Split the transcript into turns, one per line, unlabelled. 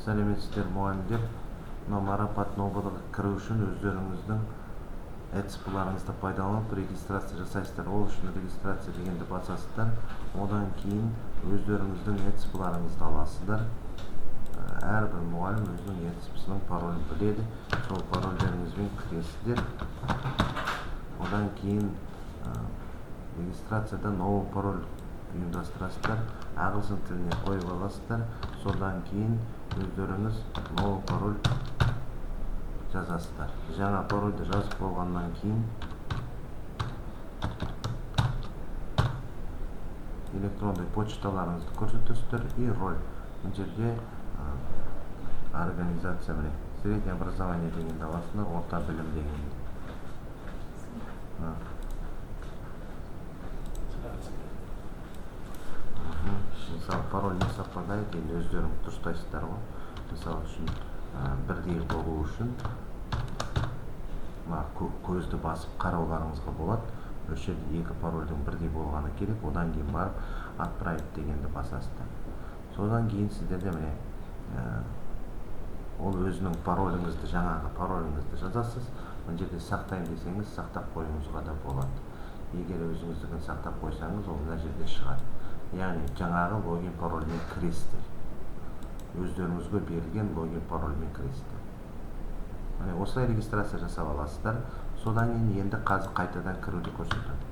Сәлеметсіздер мұғалімдер. Мына марапат нобылыға кіру үшін өздеріңіздің әдіспаларыңызды пайдаланып регистрация жасайсыздар. Ол үшін регистрация дегенді басасыздар. Одан кейін өздеріңіздің әдіспаларыңызды аласыздар. Әрбір мұғалім өзінің әдіспісінің паролін біледі. Сол парольдеріңізбен кіресіздер. Одан кейін регистрацияда новый пароль ұйымдастырасыздар. Ағылшын тіліне қойып аласыздар. Содан кейін өздеріңіз новый пароль жазасыздар. Жаңа парольді жазып болғаннан кейін электронды почталарыңызды көрсетесіздер и роль. Бұл жерде организация міне среднее образование дегенді аласыздар, орта білім дегенді. Мысалы пароль не совпадает, енді өздеріңіз дұрыстайсыздар ғой. Мысалы үшін бірдей болу үшін көзді басып қарауларыңызға болады. Осы жерде екі парольдің бірдей болғаны керек. Одан кейін барып отправить дегенді басасыздар. Содан кейін сіздерде міне ол өзінің пароліңізді, жаңағы пароліңізді жазасыз. Бұл жерде сақтайын десеңіз сақтап қойыңызға да болады. Егер өзіңіздікін сақтап қойсаңыз, ол мына жерде шығады. Яғни жаңағы логин парольмен кіресіздер. Өздеріңізге берілген логин парольмен кіресіздер. Осылай регистрация жасап аласыздар. Содан кейін енді қазір қайтадан кіруді көрсетемін.